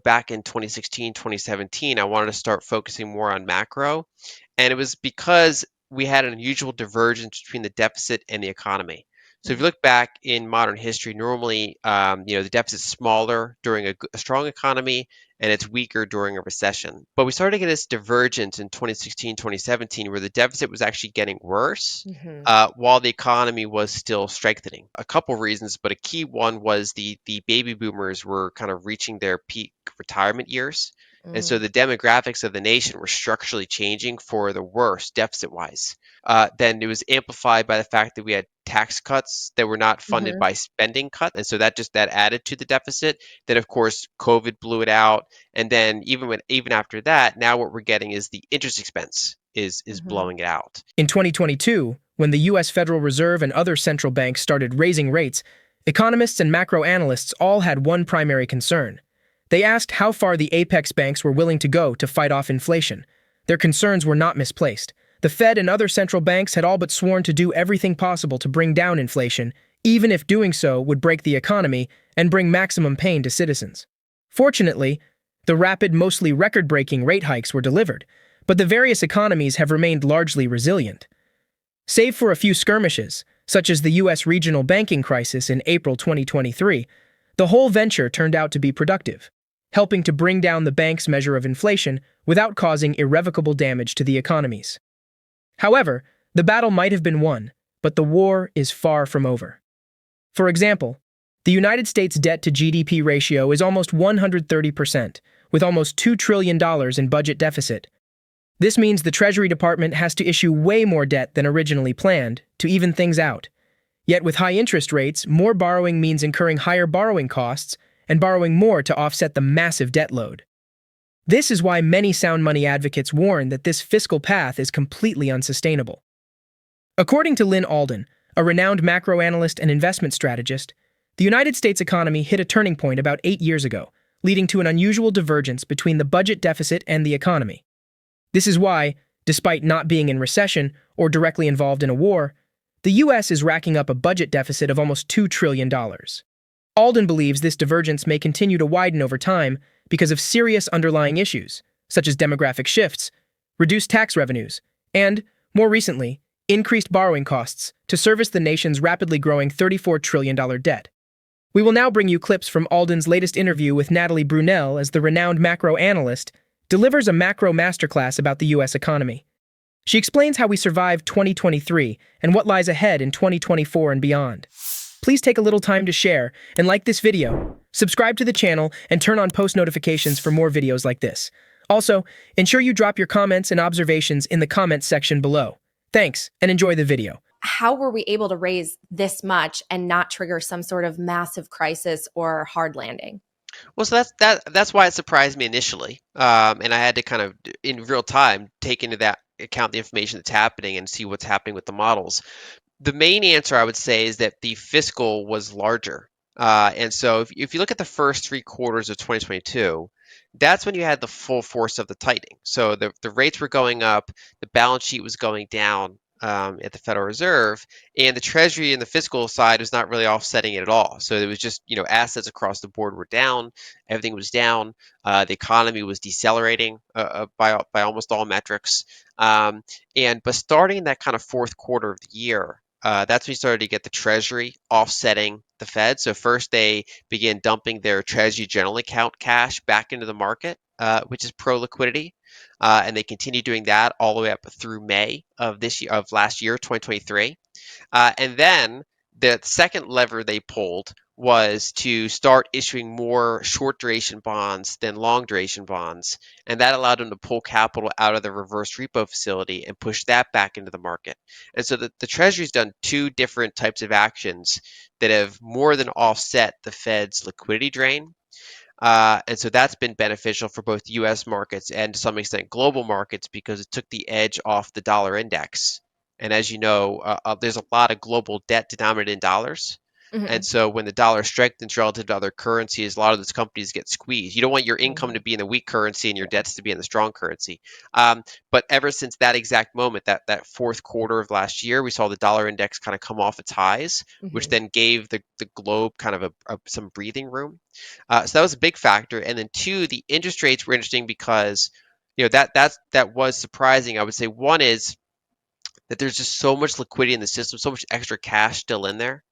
back in 2016, 2017, I wanted to start focusing more on macro. And it was because we had an unusual divergence between the deficit and the economy. So if you look back in modern history, normally, the deficit's smaller during a strong economy and it's weaker during a recession. But we started to get this divergence in 2016, 2017, where the deficit was actually getting worse Mm-hmm. while the economy was still strengthening. A couple reasons, but a key one was the baby boomers were kind of reaching their peak retirement years. And so the demographics of the nation were structurally changing for the worse, deficit wise. Then it was amplified by the fact that we had tax cuts that were not funded Mm-hmm. by spending cuts. And so that added to the deficit. Then, of course, COVID blew it out. And then even after that, now what we're getting is the interest expense is Mm-hmm. blowing it out. In 2022, when the U.S. Federal Reserve and other central banks started raising rates, economists and macro analysts all had one primary concern. They asked how far the apex banks were willing to go to fight off inflation. Their concerns were not misplaced. The Fed and other central banks had all but sworn to do everything possible to bring down inflation, even if doing so would break the economy and bring maximum pain to citizens. Fortunately, the rapid, mostly record-breaking rate hikes were delivered, but the various economies have remained largely resilient. Save for a few skirmishes, such as the U.S. regional banking crisis in April 2023, the whole venture turned out to be productive, helping to bring down the bank's measure of inflation without causing irrevocable damage to the economies. However, the battle might have been won, but the war is far from over. For example, the United States debt to GDP ratio is almost 130%, with almost $2 trillion in budget deficit. This means the Treasury Department has to issue way more debt than originally planned to even things out. Yet with high interest rates, more borrowing means incurring higher borrowing costs and borrowing more to offset the massive debt load. This is why many sound money advocates warn that this fiscal path is completely unsustainable. According to Lyn Alden, a renowned macro analyst and investment strategist, the United States economy hit a turning point about 8 years ago, leading to an unusual divergence between the budget deficit and the economy. This is why, despite not being in recession or directly involved in a war, the U.S. is racking up a budget deficit of almost $2 trillion. Alden believes this divergence may continue to widen over time because of serious underlying issues, such as demographic shifts, reduced tax revenues, and, more recently, increased borrowing costs to service the nation's rapidly growing $34 trillion debt. We will now bring you clips from Alden's latest interview with Natalie Brunell as the renowned macro analyst delivers a macro masterclass about the U.S. economy. She explains how we survived 2023 and what lies ahead in 2024 and beyond. Please take a little time to share and like this video, subscribe to the channel, and turn on post notifications for more videos like this. Also, ensure you drop your comments and observations in the comments section below. Thanks, and enjoy the video. How were we able to raise this much and not trigger some sort of massive crisis or hard landing? Well, so that's why it surprised me initially, and I had to kind of in real time take into that account the information that's happening and see what's happening with the models. The main answer I would say is that the fiscal was larger, and so if you look at the first 3 quarters of 2022, that's when you had the full force of the tightening. So the rates were going up, the balance sheet was going down at the Federal Reserve, and the Treasury and the fiscal side was not really offsetting it at all. So it was just, assets across the board were down, everything was down, the economy was decelerating by almost all metrics. But starting in that kind of fourth quarter of the year, that's when you started to get the Treasury offsetting the Fed. So first they began dumping their Treasury general account cash back into the market, which is pro liquidity. And they continue doing that all the way up through May of last year, 2023. And then the second lever they pulled was to start issuing more short duration bonds than long duration bonds. And that allowed them to pull capital out of the reverse repo facility and push that back into the market. And so the Treasury's done two different types of actions that have more than offset the Fed's liquidity drain. And so that's been beneficial for both U.S. markets and to some extent global markets because it took the edge off the dollar index. And as you know, there's a lot of global debt denominated in dollars. Hmm. And so when the dollar strengthens relative to other currencies, a lot of those companies get squeezed. You don't want your income to Hmm. be in the weak currency and your debts to be in the strong currency. But ever since that exact moment, that fourth quarter of last year, we saw the dollar index kind of come off its highs, which Hmm. then gave the globe kind of some breathing room. So that was a big factor. And then two, the interest rates were interesting because that was surprising. I would say one is that there's just so much liquidity in the system, so much extra cash still in there,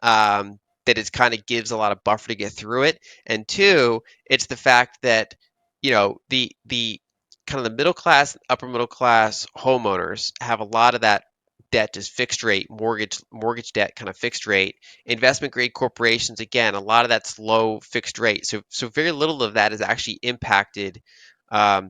that it kind of gives a lot of buffer to get through it. And two, it's the fact that the kind of the middle class, upper middle class homeowners have a lot of that debt is fixed rate mortgage debt, kind of fixed rate. Investment grade corporations, again, a lot of that's low fixed rate. So very little of that has actually impacted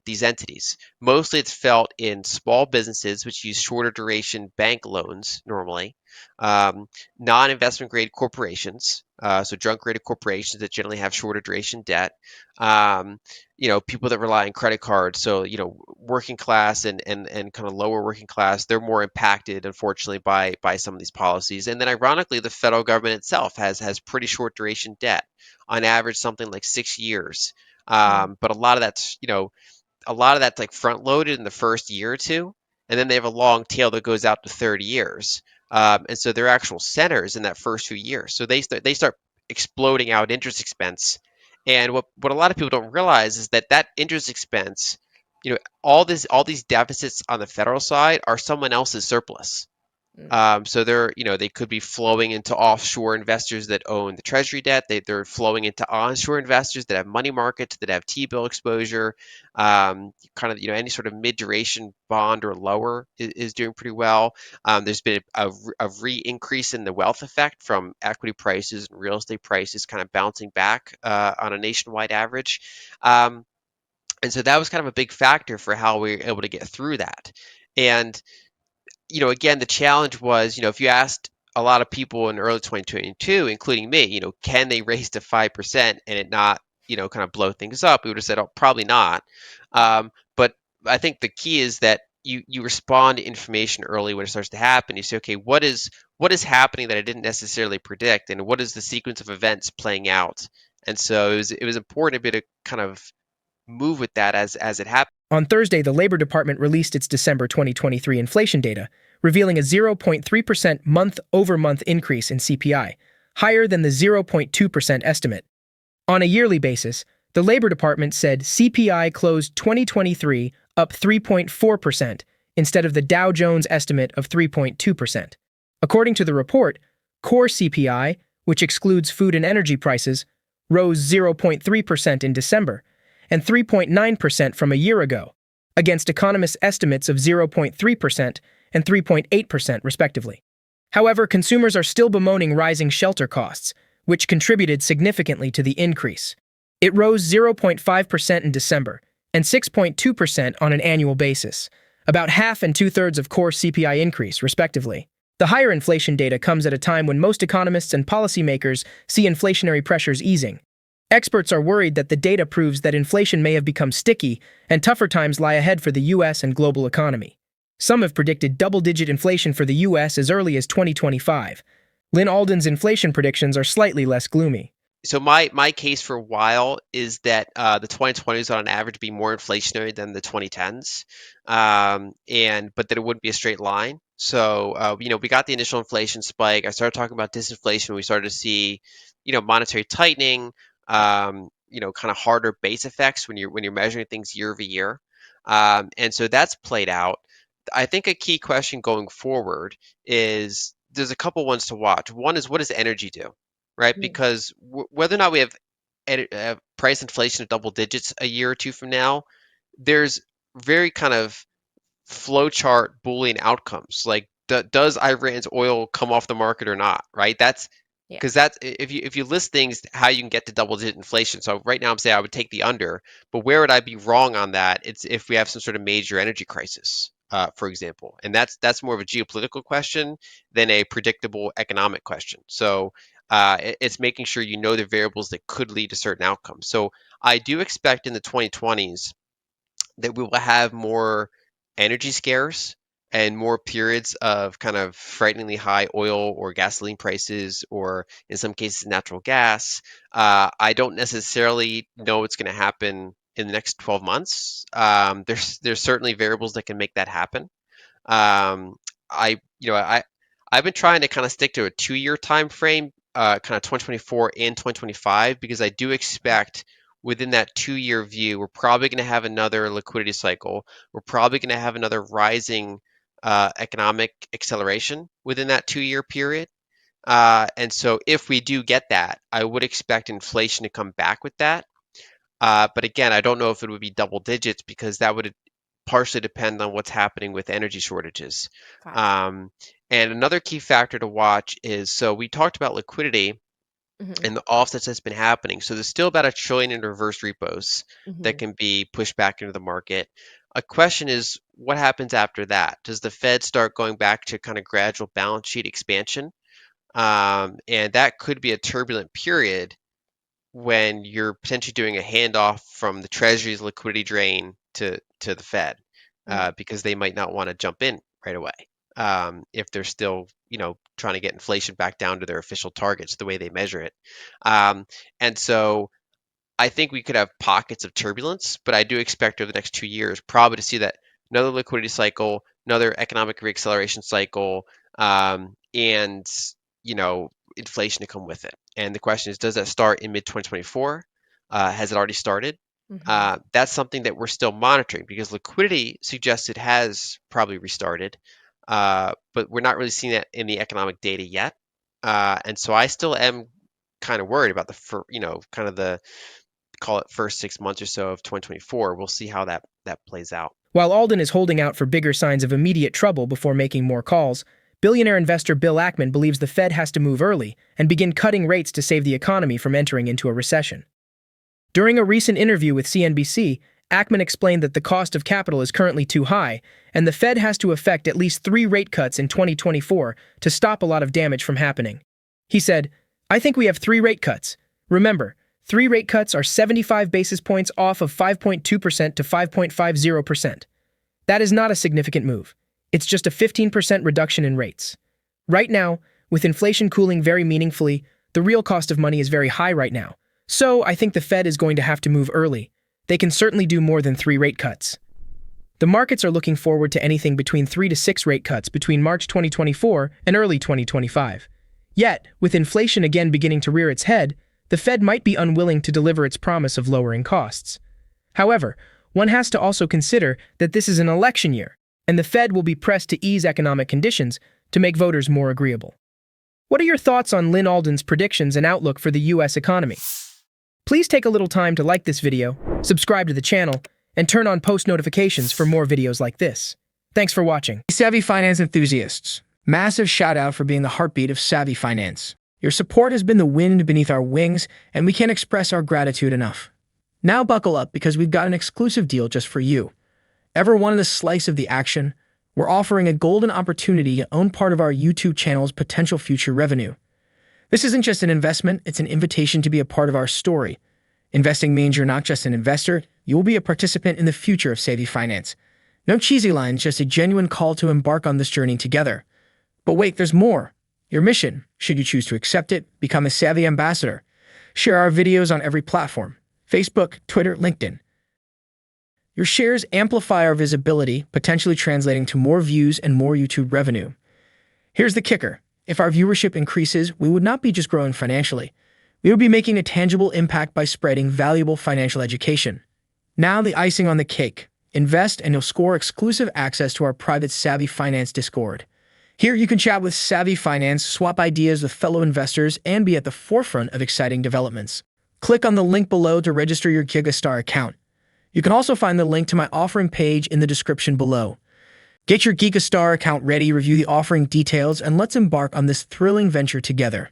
these entities. Mostly it's felt in small businesses which use shorter duration bank loans normally, um, non-investment grade corporations, so junk rated corporations that generally have shorter duration debt, um, people that rely on credit cards. So, working class and kind of lower working class, they're more impacted, unfortunately, by some of these policies. And then ironically, the federal government itself has pretty short duration debt, on average something like 6 years. But a lot of that's like front loaded in the first year or two, and then they have a long tail that goes out to 30 years. And so they're actual centers in that first few years. So they start exploding out interest expense. And what a lot of people don't realize is that interest expense, all these deficits on the federal side are someone else's surplus. So they could be flowing into offshore investors that own the treasury debt. They're flowing into onshore investors that have money markets, that have T-bill exposure. Kind of, any sort of mid-duration bond or lower is doing pretty well. There's been a re-increase in the wealth effect from equity prices and real estate prices kind of bouncing back on a nationwide average. Um, and so that was kind of a big factor for how we were able to get through that. And again, the challenge was, if you asked a lot of people in early 2022, including me, can they raise to 5% and it not, kind of blow things up? We would have said, oh, probably not. But I think the key is that you respond to information early when it starts to happen. You say, okay, what is happening that I didn't necessarily predict, and what is the sequence of events playing out? And so it was important to be to kind of move with that as it happened. On Thursday, the Labor Department released its December 2023 inflation data, revealing a 0.3% month-over-month increase in CPI, higher than the 0.2% estimate. On a yearly basis, the Labor Department said CPI closed 2023 up 3.4% instead of the Dow Jones estimate of 3.2%. According to the report, core CPI, which excludes food and energy prices, rose 0.3% in December and 3.9% from a year ago, against economists' estimates of 0.3% and 3.8%, respectively. However, consumers are still bemoaning rising shelter costs, which contributed significantly to the increase. It rose 0.5% in December and 6.2% on an annual basis, about half and two-thirds of core CPI increase, respectively. The higher inflation data comes at a time when most economists and policymakers see inflationary pressures easing. Experts are worried that the data proves that inflation may have become sticky and tougher times lie ahead for the U.S. and global economy. Some have predicted double-digit inflation for the U.S. as early as 2025. Lyn Alden's inflation predictions are slightly less gloomy. So my case for a while is that the 2020s on average be more inflationary than the 2010s, but that it wouldn't be a straight line. So we got the initial inflation spike. I started talking about disinflation. We started to see monetary tightening, kind of harder base effects when you're measuring things year over year, and so that's played out. I think a key question going forward is there's a couple ones to watch. One is, what does energy do? Right? Mm. Because whether or not we have price inflation of double digits a year or two from now, there's very kind of flowchart Boolean outcomes. Like, does Iran's oil come off the market or not? Right? That's Yeah. because that's if you list things how you can get to double digit inflation. So right now I'm saying I would take the under, but where would I be wrong on that? It's if we have some sort of major energy crisis, for example, and that's more of a geopolitical question than a predictable economic question. So it's making sure you know the variables that could lead to certain outcomes. So I do expect in the 2020s that we will have more energy scares and more periods of kind of frighteningly high oil or gasoline prices, or in some cases natural gas, I don't necessarily know what's going to happen in the next 12 months. There's certainly variables that can make that happen. Um, I you know I've been trying to kind of stick to a 2-year time frame, kind of 2024 and 2025, because I do expect within that 2-year view, we're probably going to have another liquidity cycle. We're probably going to have another rising economic acceleration within that 2-year period. And so if we do get that, I would expect inflation to come back with that. But again, I don't know if it would be double digits, because that would partially depend on what's happening with energy shortages. Gotcha. And another key factor to watch is, so we talked about liquidity Hmm. and the offsets that's been happening. So there's still about $1 trillion in reverse repos that Hmm. can be pushed back into the market. A question is, what happens after that? Does the Fed start going back to kind of gradual balance sheet expansion? And that could be a turbulent period when you're potentially doing a handoff from the Treasury's liquidity drain to the Fed, because they might not want to jump in right away, if they're still, trying to get inflation back down to their official targets, the way they measure it. And so I think we could have pockets of turbulence, but I do expect over the next 2 years probably to see that another liquidity cycle, another economic reacceleration cycle, and inflation to come with it. And the question is, does that start in mid 2024? Has it already started? Hmm. That's something that we're still monitoring, because liquidity suggests it has probably restarted, but we're not really seeing that in the economic data yet. And so I still am kind of worried about kind of the, call it, first 6 months or so of 2024. We'll see how that plays out. While Alden is holding out for bigger signs of immediate trouble before making more calls, billionaire investor Bill Ackman believes the Fed has to move early and begin cutting rates to save the economy from entering into a recession. During a recent interview with CNBC, Ackman explained that the cost of capital is currently too high, and the Fed has to effect at least 3 rate cuts in 2024 to stop a lot of damage from happening. He said, "I think we have 3 rate cuts. Remember, 3 rate cuts are 75 basis points off of 5.2% to 5.50%. That is not a significant move. It's just a 15% reduction in rates. Right now, with inflation cooling very meaningfully, the real cost of money is very high right now. So I think the Fed is going to have to move early. They can certainly do more than 3 rate cuts." The markets are looking forward to anything between 3 to 6 rate cuts between March 2024 and early 2025. Yet, with inflation again beginning to rear its head, the Fed might be unwilling to deliver its promise of lowering costs. However, one has to also consider that this is an election year, and the Fed will be pressed to ease economic conditions to make voters more agreeable. What are your thoughts on Lyn Alden's predictions and outlook for the U.S. economy? Please take a little time to like this video, subscribe to the channel, and turn on post notifications for more videos like this. Thanks for watching. Savvy Finance enthusiasts, massive shout out for being the heartbeat of Savvy Finance. Your support has been the wind beneath our wings, and we can't express our gratitude enough. Now buckle up, because we've got an exclusive deal just for you. Ever wanted a slice of the action? We're offering a golden opportunity to own part of our YouTube channel's potential future revenue. This isn't just an investment, it's an invitation to be a part of our story. Investing means you're not just an investor, you will be a participant in the future of Savvy Finance. No cheesy lines, just a genuine call to embark on this journey together. But wait, there's more. Your mission, should you choose to accept it, become a Savvy ambassador. Share our videos on every platform: Facebook, Twitter, LinkedIn. Your shares amplify our visibility, potentially translating to more views and more YouTube revenue. Here's the kicker. If our viewership increases, we would not be just growing financially. We would be making a tangible impact by spreading valuable financial education. Now the icing on the cake. Invest and you'll score exclusive access to our private Savvy Finance Discord. Here you can chat with Savvy Finance, swap ideas with fellow investors, and be at the forefront of exciting developments. Click on the link below to register your Gigastar account. You can also find the link to my offering page in the description below. Get your Gigastar account ready, review the offering details, and let's embark on this thrilling venture together.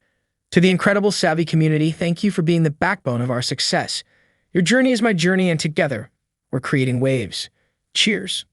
To the incredible Savvy community, thank you for being the backbone of our success. Your journey is my journey, and together, we're creating waves. Cheers.